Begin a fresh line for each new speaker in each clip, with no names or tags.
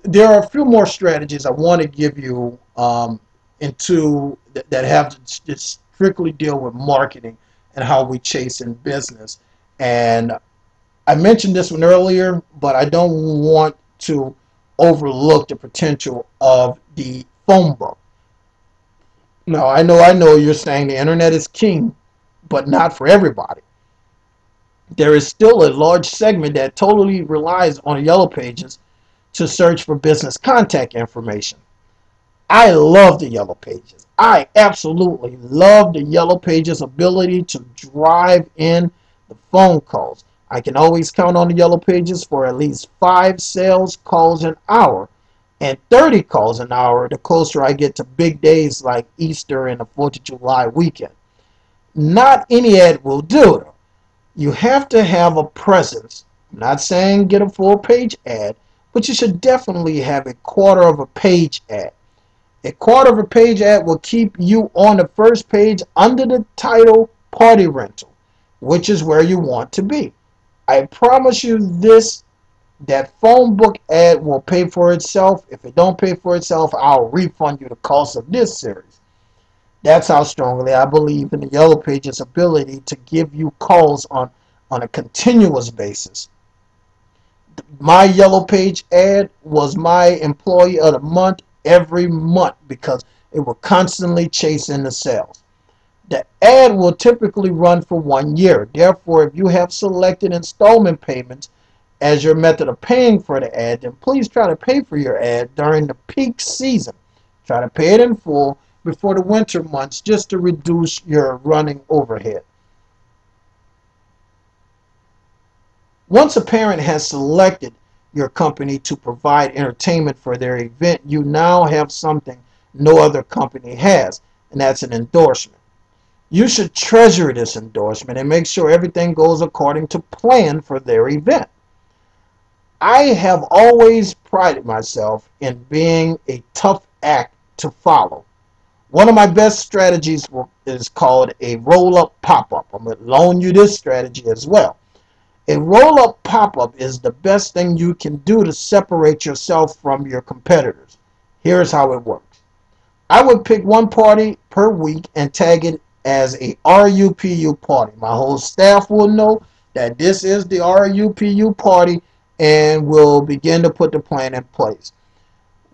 there are a few more strategies I want to give you that have to strictly deal with marketing and how we chase in business. And I mentioned this one earlier, but I don't want to overlook the potential of the phone book. Now, I know you're saying the internet is king, but not for everybody. There is still a large segment that totally relies on Yellow Pages to search for business contact information. I love the Yellow Pages. I absolutely love the Yellow Pages ability to drive in the phone calls. I can always count on the Yellow Pages for at least 5 sales calls an hour and 30 calls an hour the closer I get to big days like Easter and the 4th of July weekend. Not any ad will do. You have to have a presence. I'm not saying get a full page ad, but you should definitely have a quarter of a page ad. A quarter of a page ad will keep you on the first page under the title Party Rental, which is where you want to be. I promise you this, that phone book ad will pay for itself. If it don't pay for itself, I'll refund you the cost of this series. That's how strongly I believe in the Yellow Pages' ability to give you calls on a continuous basis. My Yellow Page ad was my employee of the month every month because it will constantly chase in the sales. The ad will typically run for 1 year. Therefore, if you have selected installment payments as your method of paying for the ad, then please try to pay for your ad during the peak season. Try to pay it in full before the winter months just to reduce your running overhead. Once a parent has selected your company to provide entertainment for their event, you now have something no other company has, and that's an endorsement. You should treasure this endorsement and make sure everything goes according to plan for their event. I have always prided myself in being a tough act to follow. One of my best strategies is called a roll-up pop-up. I'm going to loan you this strategy as well. A roll-up pop-up is the best thing you can do to separate yourself from your competitors. Here's how it works. I would pick one party per week and tag it as a RUPU party. My whole staff will know that this is the RUPU party and will begin to put the plan in place.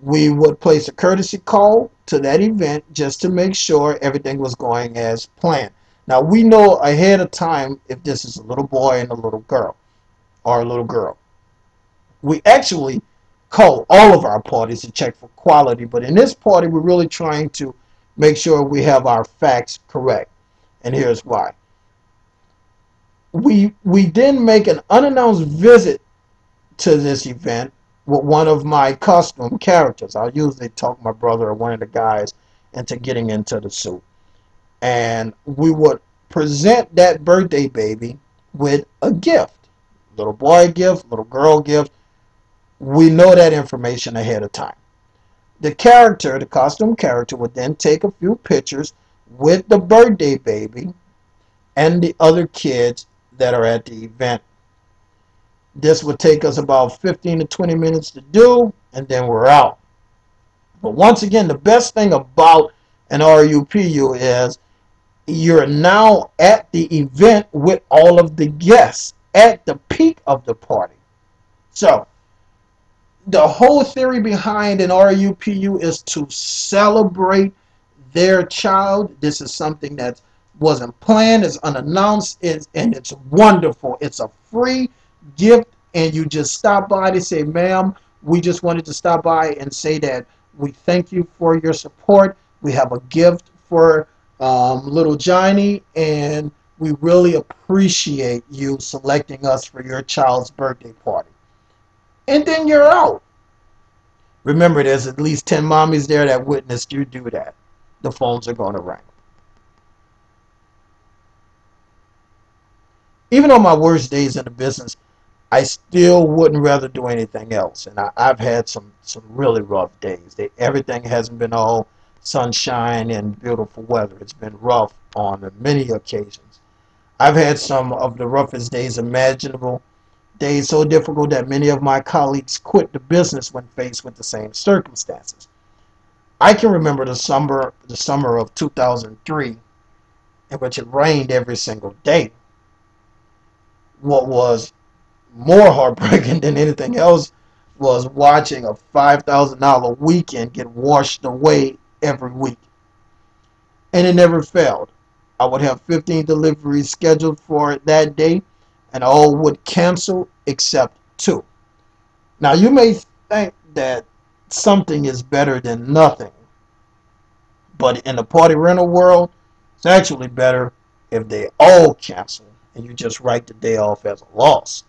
We would place a courtesy call to that event just to make sure everything was going as planned. Now, we know ahead of time if this is a little boy and a little girl, or a little girl. We actually call all of our parties to check for quality, but in this party, we're really trying to make sure we have our facts correct. And here's why. We then make an unannounced visit to this event with one of my custom characters. I'll usually talk my brother or one of the guys into getting into the suit. And we would present that birthday baby with a gift. Little boy gift, little girl gift. We know that information ahead of time. The character, the costume character, would then take a few pictures with the birthday baby and the other kids that are at the event. This would take us about 15 to 20 minutes to do, and then we're out. But once again, the best thing about an RUPU is you're now at the event with all of the guests at the peak of the party. So, the whole theory behind an RUPU is to celebrate their child. This is something that wasn't planned, it's unannounced, and it's wonderful. It's a free gift, and you just stop by to say, ma'am, we just wanted to stop by and say that we thank you for your support. We have a gift for little Johnny, and we really appreciate you selecting us for your child's birthday party. And then you're out. Remember, there's at least 10 mommies there that witnessed you do that. The phones are going to ring. Even on my worst days in the business, I still wouldn't rather do anything else. And I've had some really rough days. Everything hasn't been all sunshine and beautiful weather. It's been rough on many occasions. I've had some of the roughest days imaginable, Days so difficult that many of my colleagues quit the business when faced with the same circumstances. I can remember the summer of 2003, in which it rained every single day. What was more heartbreaking than anything else was watching a $5,000 weekend get washed away every week. And it never failed. I would have 15 deliveries scheduled for that day, and all would cancel except two. Now, you may think that something is better than nothing, but in the party rental world, it's actually better if they all cancel and you just write the day off as a loss.